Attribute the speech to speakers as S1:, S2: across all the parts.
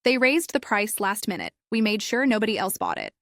S1: They raised the price last minute. We made sure nobody else bought it.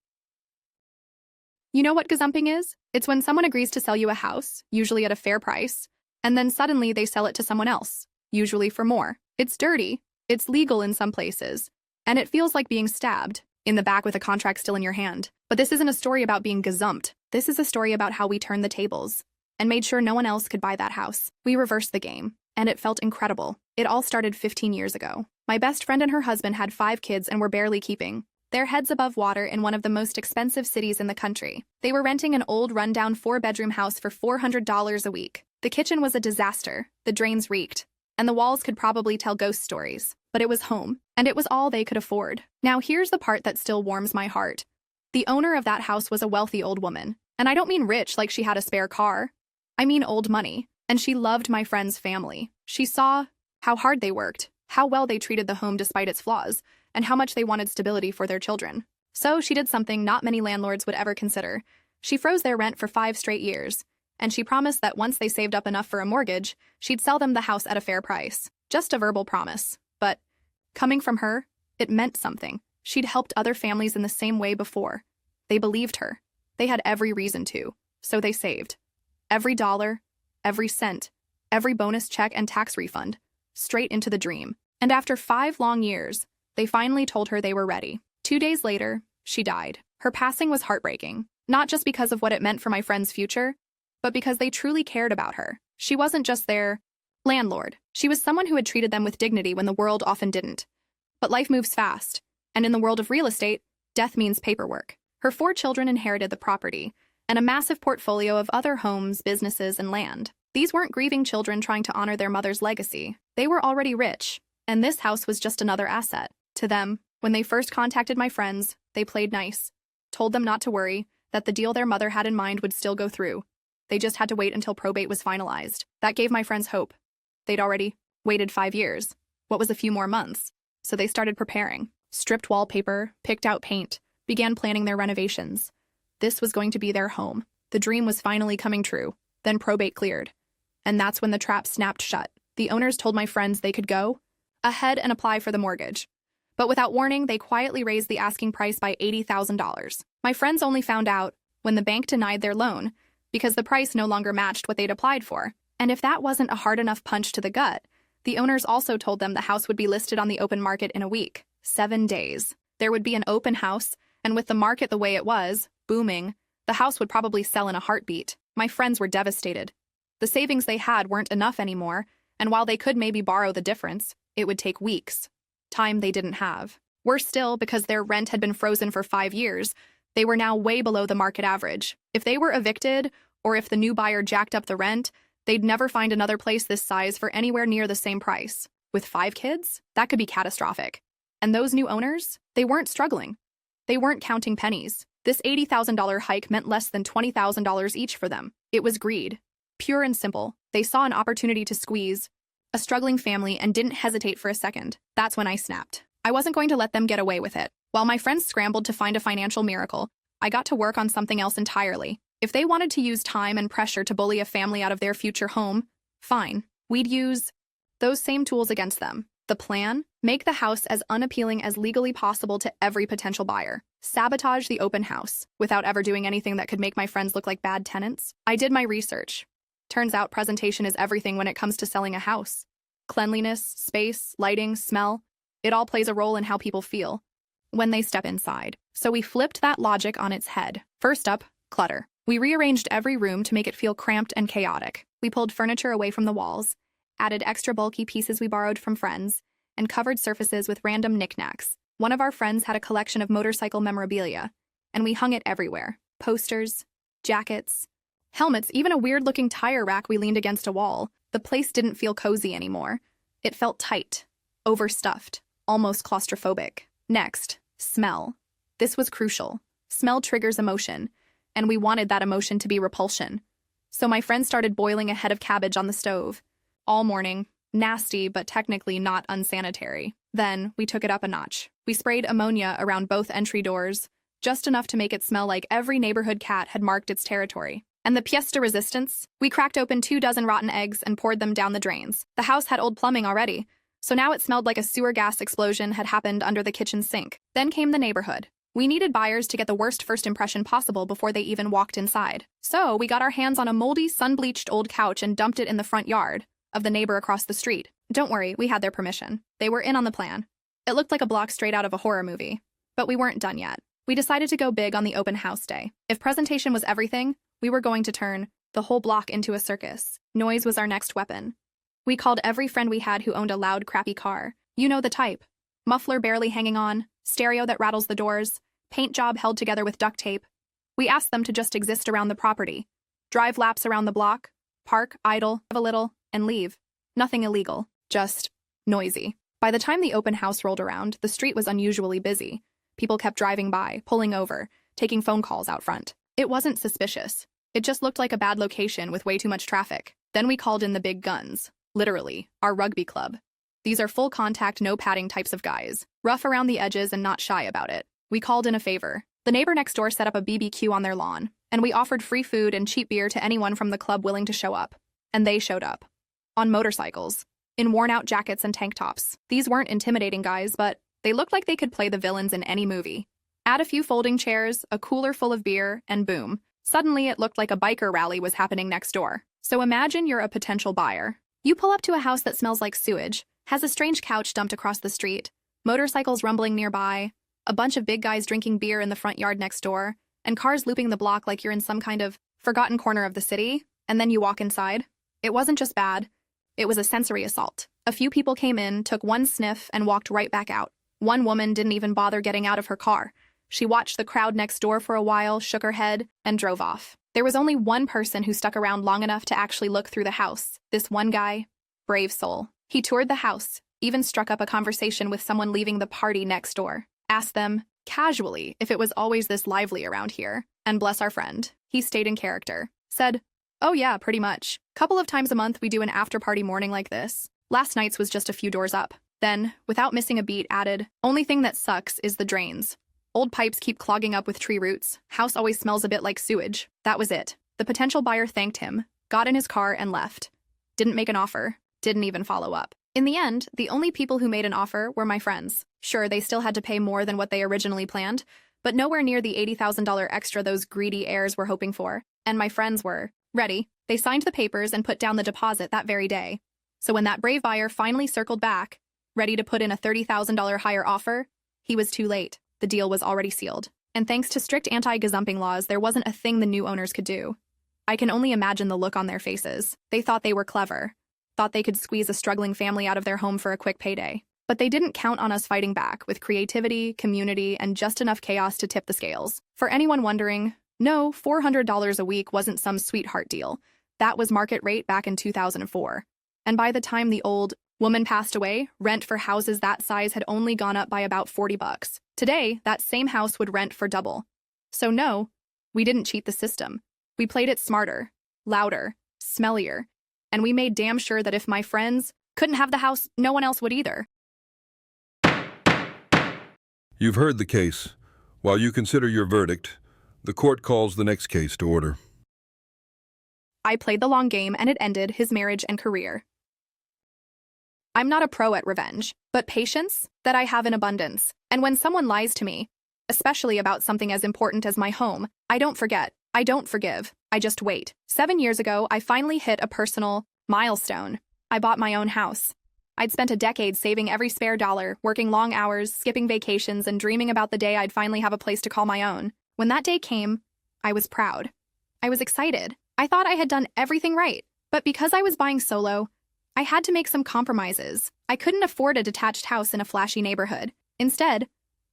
S1: You know what gazumping is? It's when someone agrees to sell you a house, usually at a fair price, and then suddenly they sell it to someone else, usually for more. It's dirty, it's legal in some places, and it feels like being stabbed in the back with a contract still in your hand. But this isn't a story about being gazumped. This is a story about how we turned the tables and made sure no one else could buy that house. We reversed the game, and it felt incredible. It all started 15 years ago. My best friend and her husband had 5 kids and were barely keeping their heads above water in one of the most expensive cities in the country. They were renting an old, rundown 4-bedroom house for $400 a week. The kitchen was a disaster, the drains reeked, and the walls could probably tell ghost stories. But it was home, and it was all they could afford. Now here's the part that still warms my heart. The owner of that house was a wealthy old woman. And I don't mean rich like she had a spare car. I mean old money. And she loved my friend's family. She saw how hard they worked, how well they treated the home despite its flaws, and how much they wanted stability for their children. So she did something not many landlords would ever consider. She froze their rent for 5 straight years, and she promised that once they saved up enough for a mortgage, she'd sell them the house at a fair price. Just a verbal promise. But coming from her, it meant something. She'd helped other families in the same way before. They believed her. They had every reason to, so they saved. Every dollar, every cent, every bonus check and tax refund, straight into the dream. And after 5 long years, they finally told her they were ready. 2 days later, she died. Her passing was heartbreaking, not just because of what it meant for my friend's future, but because they truly cared about her. She wasn't just their landlord. She was someone who had treated them with dignity when the world often didn't. But life moves fast, and in the world of real estate, death means paperwork. Her 4 children inherited the property, and a massive portfolio of other homes, businesses, and land. These weren't grieving children trying to honor their mother's legacy. They were already rich, and this house was just another asset. To them, when they first contacted my friends, they played nice, told them not to worry, that the deal their mother had in mind would still go through. They just had to wait until probate was finalized. That gave my friends hope. They'd already waited 5 years. What was a few more months? So they started preparing. Stripped wallpaper, picked out paint, began planning their renovations. This was going to be their home. The dream was finally coming true. Then probate cleared. And that's when the trap snapped shut. The owners told my friends they could go ahead and apply for the mortgage. But without warning, they quietly raised the asking price by $80,000. My friends only found out when the bank denied their loan because the price no longer matched what they'd applied for. And if that wasn't a hard enough punch to the gut, the owners also told them the house would be listed on the open market in a week. 7 days. There would be an open house, and with the market the way it was, booming, the house would probably sell in a heartbeat. My friends were devastated. The savings they had weren't enough anymore, and while they could maybe borrow the difference, it would take weeks. Time they didn't have. Worse still, because their rent had been frozen for 5 years, they were now way below the market average. If they were evicted, or if the new buyer jacked up the rent, they'd never find another place this size for anywhere near the same price. With 5 kids, that could be catastrophic. And those new owners, they weren't struggling. They weren't counting pennies. This $80,000 hike meant less than $20,000 each for them. It was greed. Pure and simple. They saw an opportunity to squeeze a struggling family and didn't hesitate for a second. That's when I snapped. I wasn't going to let them get away with it. While my friends scrambled to find a financial miracle, I got to work on something else entirely. If they wanted to use time and pressure to bully a family out of their future home, fine. We'd use those same tools against them. The plan? Make the house as unappealing as legally possible to every potential buyer. Sabotage the open house, without ever doing anything that could make my friends look like bad tenants. I did my research. Turns out presentation is everything when it comes to selling a house. Cleanliness, space, lighting, smell, it all plays a role in how people feel when they step inside. So we flipped that logic on its head. First up, clutter. We rearranged every room to make it feel cramped and chaotic. We pulled furniture away from the walls, added extra bulky pieces we borrowed from friends, and covered surfaces with random knickknacks. One of our friends had a collection of motorcycle memorabilia, and we hung it everywhere. Posters, jackets, helmets, even a weird-looking tire rack we leaned against a wall. The place didn't feel cozy anymore. It felt tight, overstuffed, almost claustrophobic. Next, smell. This was crucial. Smell triggers emotion, and we wanted that emotion to be repulsion. So my friend started boiling a head of cabbage on the stove. All morning. Nasty, but technically not unsanitary. Then, we took it up a notch. We sprayed ammonia around both entry doors, just enough to make it smell like every neighborhood cat had marked its territory. And the pièce de resistance? We cracked open 24 rotten eggs and poured them down the drains. The house had old plumbing already, so now it smelled like a sewer gas explosion had happened under the kitchen sink. Then came the neighborhood. We needed buyers to get the worst first impression possible before they even walked inside. So we got our hands on a moldy, sun-bleached old couch and dumped it in the front yard of the neighbor across the street. Don't worry, we had their permission. They were in on the plan. It looked like a block straight out of a horror movie. But we weren't done yet. We decided to go big on the open house day. If presentation was everything, we were going to turn the whole block into a circus. Noise was our next weapon. We called every friend we had who owned a loud, crappy car. You know the type. Muffler barely hanging on, stereo that rattles the doors, paint job held together with duct tape. We asked them to just exist around the property, drive laps around the block, park, idle, have a little, and leave. Nothing illegal, just noisy. By the time the open house rolled around, the street was unusually busy. People kept driving by, pulling over, taking phone calls out front. It wasn't suspicious. It just looked like a bad location with way too much traffic. Then we called in the big guns. Literally, our rugby club. These are full contact, no padding types of guys, rough around the edges and not shy about it. We called in a favor. The neighbor next door set up a BBQ on their lawn, and we offered free food and cheap beer to anyone from the club willing to show up. And they showed up. On motorcycles. In worn-out jackets and tank tops. These weren't intimidating guys, but they looked like they could play the villains in any movie. Add a few folding chairs, a cooler full of beer, and boom. Suddenly it looked like a biker rally was happening next door. So imagine you're a potential buyer. You pull up to a house that smells like sewage, has a strange couch dumped across the street, motorcycles rumbling nearby, a bunch of big guys drinking beer in the front yard next door, and cars looping the block like you're in some kind of forgotten corner of the city, and then you walk inside. It wasn't just bad. It was a sensory assault. A few people came in, took one sniff, and walked right back out. One woman didn't even bother getting out of her car. She watched the crowd next door for a while, shook her head, and drove off. There was only one person who stuck around long enough to actually look through the house. This one guy, brave soul. He toured the house, even struck up a conversation with someone leaving the party next door. Asked them, casually, if it was always this lively around here. And bless our friend, he stayed in character. Said, oh yeah, pretty much. Couple of times a month we do an after-party morning like this. Last night's was just a few doors up. Then, without missing a beat, added, only thing that sucks is the drains. Old pipes keep clogging up with tree roots. House always smells a bit like sewage. That was it. The potential buyer thanked him, got in his car, and left. Didn't make an offer. Didn't even follow up. In the end, the only people who made an offer were my friends. Sure, they still had to pay more than what they originally planned, but nowhere near the $80,000 extra those greedy heirs were hoping for. And my friends were ready. They signed the papers and put down the deposit that very day. So when that brave buyer finally circled back, ready to put in a $30,000 higher offer, he was too late. The deal was already sealed. And thanks to strict anti-gazumping laws, there wasn't a thing the new owners could do. I can only imagine the look on their faces. They thought they were clever. Thought they could squeeze a struggling family out of their home for a quick payday. But they didn't count on us fighting back with creativity, community, and just enough chaos to tip the scales. For anyone wondering, no, $400 a week wasn't some sweetheart deal. That was market rate back in 2004. And by the time the old woman passed away, rent for houses that size had only gone up by about $40. Today, that same house would rent for double. So no, we didn't cheat the system. We played it smarter, louder, smellier, and we made damn sure that if my friends couldn't have the house, no one else would either.
S2: You've heard the case. While you consider your verdict, the court calls the next case to order.
S1: I played the long game and it ended his marriage and career. I'm not a pro at revenge, but patience, that I have in abundance. And when someone lies to me, especially about something as important as my home, I don't forget. I don't forgive. I just wait. 7 years ago, I finally hit a personal milestone. I bought my own house. I'd spent a decade saving every spare dollar, working long hours, skipping vacations, and dreaming about the day I'd finally have a place to call my own. When that day came, I was proud. I was excited. I thought I had done everything right. But because I was buying solo, I had to make some compromises. I couldn't afford a detached house in a flashy neighborhood. Instead,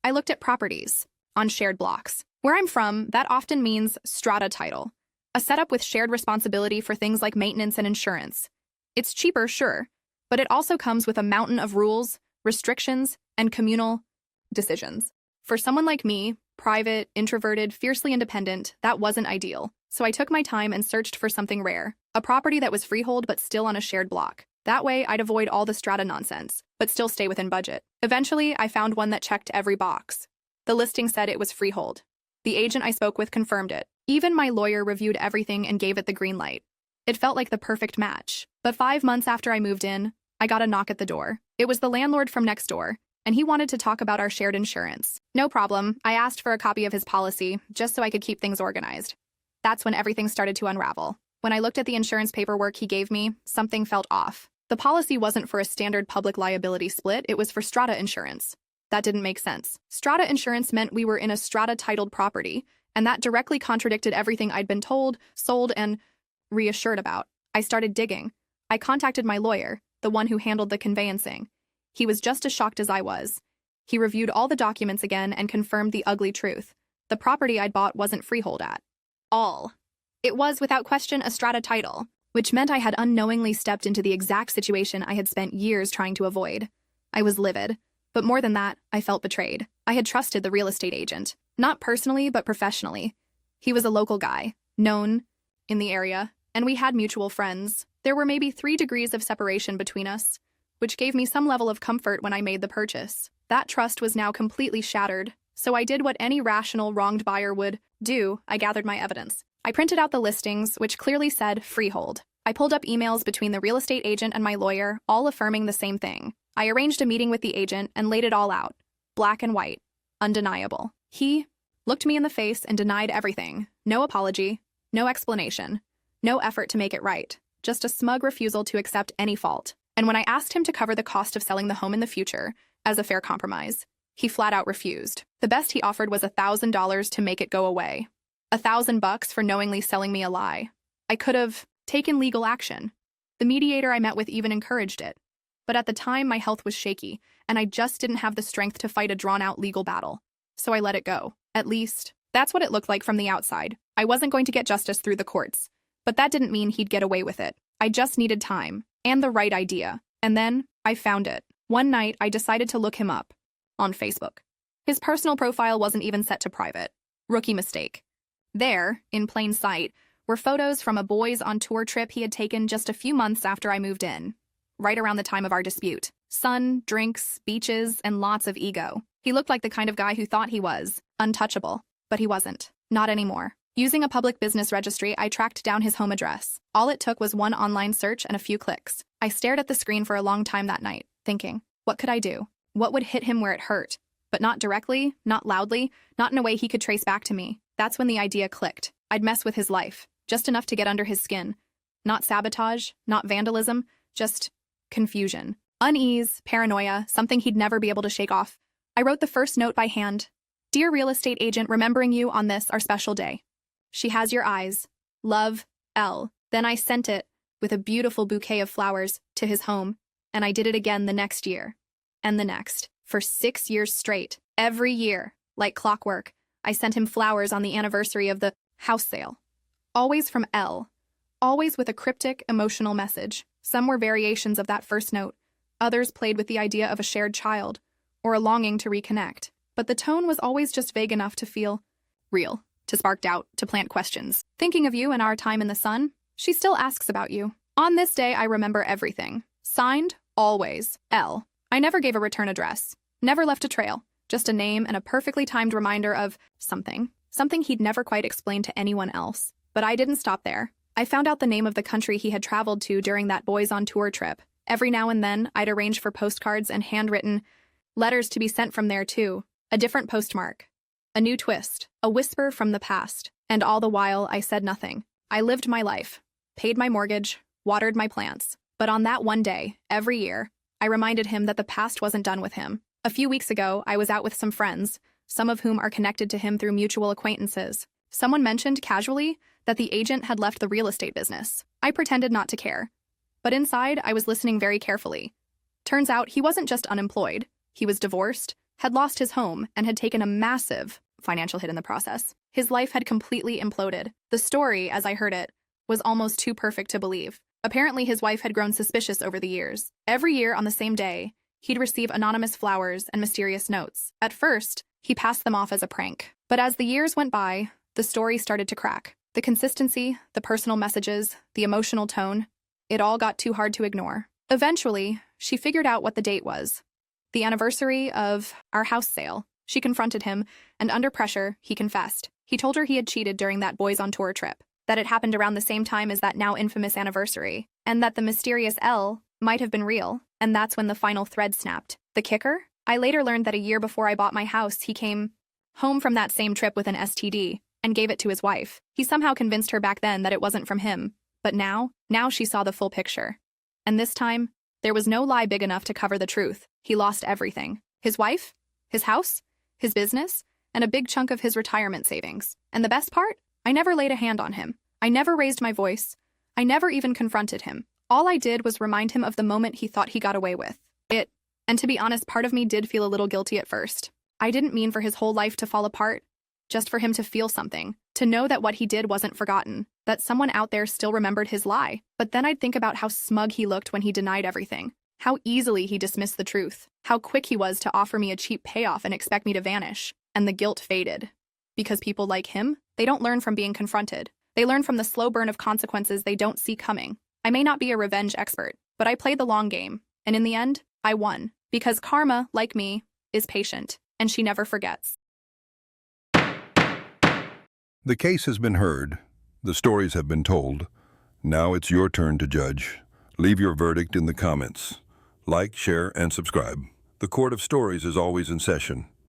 S1: I looked at properties on shared blocks. Where I'm from, that often means strata title, a setup with shared responsibility for things like maintenance and insurance. It's cheaper, sure, but it also comes with a mountain of rules, restrictions, and communal decisions. For someone like me, private, introverted, fiercely independent, that wasn't ideal. So I took my time and searched for something rare, a property that was freehold but still on a shared block. That way, I'd avoid all the strata nonsense, but still stay within budget. Eventually, I found one that checked every box. The listing said it was freehold. The agent I spoke with confirmed it. Even my lawyer reviewed everything and gave it the green light. It felt like the perfect match. But 5 months after I moved in, I got a knock at the door. It was the landlord from next door, and he wanted to talk about our shared insurance. No problem. I asked for a copy of his policy, just so I could keep things organized. That's when everything started to unravel. When I looked at the insurance paperwork he gave me, something felt off. The policy wasn't for a standard public liability split, it was for strata insurance. That didn't make sense. Strata insurance meant we were in a strata-titled property, and that directly contradicted everything I'd been told, sold, and reassured about. I started digging. I contacted my lawyer, the one who handled the conveyancing. He was just as shocked as I was. He reviewed all the documents again and confirmed the ugly truth. The property I'd bought wasn't freehold at all. It was, without question, a strata title, which meant I had unknowingly stepped into the exact situation I had spent years trying to avoid. I was livid. But more than that, I felt betrayed. I had trusted the real estate agent, not personally, but professionally. He was a local guy, known in the area, and we had mutual friends. There were maybe 3 degrees of separation between us, which gave me some level of comfort when I made the purchase. That trust was now completely shattered, so I did what any rational wronged buyer would do. I gathered my evidence. I printed out the listings, which clearly said freehold. I pulled up emails between the real estate agent and my lawyer, all affirming the same thing. I arranged a meeting with the agent and laid it all out. Black and white. Undeniable. He looked me in the face and denied everything. No apology. No explanation. No effort to make it right. Just a smug refusal to accept any fault. And when I asked him to cover the cost of selling the home in the future, as a fair compromise, he flat out refused. The best he offered was $1,000 to make it go away. $1,000 for knowingly selling me a lie. I could have taken legal action. The mediator I met with even encouraged it. But at the time, my health was shaky, and I just didn't have the strength to fight a drawn-out legal battle. So I let it go. At least, that's what it looked like from the outside. I wasn't going to get justice through the courts. But that didn't mean he'd get away with it. I just needed time, and the right idea. And then, I found it. One night, I decided to look him up. On Facebook. His personal profile wasn't even set to private. Rookie mistake. There, in plain sight, were photos from a boys on tour trip he had taken just a few months after I moved in. Right around the time of our dispute. Sun, drinks, beaches, and lots of ego. He looked like the kind of guy who thought he was untouchable, but he wasn't. Not anymore. Using a public business registry, I tracked down his home address. All it took was one online search and a few clicks. I stared at the screen for a long time that night, thinking, what could I do? What would hit him where it hurt? But not directly, not loudly, not in a way he could trace back to me. That's when the idea clicked. I'd mess with his life, just enough to get under his skin. Not sabotage, not vandalism, just confusion. Unease, paranoia, something he'd never be able to shake off. I wrote the first note by hand. Dear real estate agent, remembering you on this, our special day. She has your eyes. Love, L. Then I sent it, with a beautiful bouquet of flowers, to his home, and I did it again the next year. And the next. For 6 years straight. Every year, like clockwork, I sent him flowers on the anniversary of the house sale. Always from L. Always with a cryptic, emotional message. Some were variations of that first note. Others played with the idea of a shared child, or a longing to reconnect. But the tone was always just vague enough to feel real, to spark doubt, to plant questions. Thinking of you and our time in the sun, she still asks about you. On this day, I remember everything. Signed, always, L. I never gave a return address. Never left a trail. Just a name and a perfectly timed reminder of something. Something he'd never quite explained to anyone else. But I didn't stop there. I found out the name of the country he had traveled to during that boys on tour trip. Every now and then, I'd arrange for postcards and handwritten letters to be sent from there too. A different postmark. A new twist. A whisper from the past. And all the while, I said nothing. I lived my life. Paid my mortgage. Watered my plants. But on that one day, every year, I reminded him that the past wasn't done with him. A few weeks ago, I was out with some friends, some of whom are connected to him through mutual acquaintances. Someone mentioned casually that the agent had left the real estate business. I pretended not to care. But inside, I was listening very carefully. Turns out he wasn't just unemployed. He was divorced, had lost his home, and had taken a massive financial hit in the process. His life had completely imploded. The story, as I heard it, was almost too perfect to believe. Apparently, his wife had grown suspicious over the years. Every year on the same day, he'd receive anonymous flowers and mysterious notes. At first, he passed them off as a prank. But as the years went by, the story started to crack. The consistency, the personal messages, the emotional tone, it all got too hard to ignore. Eventually, she figured out what the date was. The anniversary of our house sale. She confronted him, and under pressure, he confessed. He told her he had cheated during that boys on tour trip, that it happened around the same time as that now infamous anniversary, and that the mysterious L might have been real, and that's when the final thread snapped. The kicker? I later learned that a year before I bought my house, he came home from that same trip with an STD and gave it to his wife. He somehow convinced her back then that it wasn't from him. But now she saw the full picture. And this time, there was no lie big enough to cover the truth. He lost everything. His wife, his house, his business, and a big chunk of his retirement savings. And the best part? I never laid a hand on him. I never raised my voice. I never even confronted him. All I did was remind him of the moment he thought he got away with it. And to be honest, part of me did feel a little guilty at first. I didn't mean for his whole life to fall apart, just for him to feel something, to know that what he did wasn't forgotten, that someone out there still remembered his lie. But then I'd think about how smug he looked when he denied everything, how easily he dismissed the truth, how quick he was to offer me a cheap payoff and expect me to vanish. And the guilt faded. Because people like him, they don't learn from being confronted. They learn from the slow burn of consequences they don't see coming. I may not be a revenge expert, but I played the long game. And in the end, I won. Because karma, like me, is patient, and she never forgets.
S2: The case has been heard. The stories have been told. Now it's your turn to judge. Leave your verdict in the comments. Like, share, and subscribe. The Court of Stories is always in session.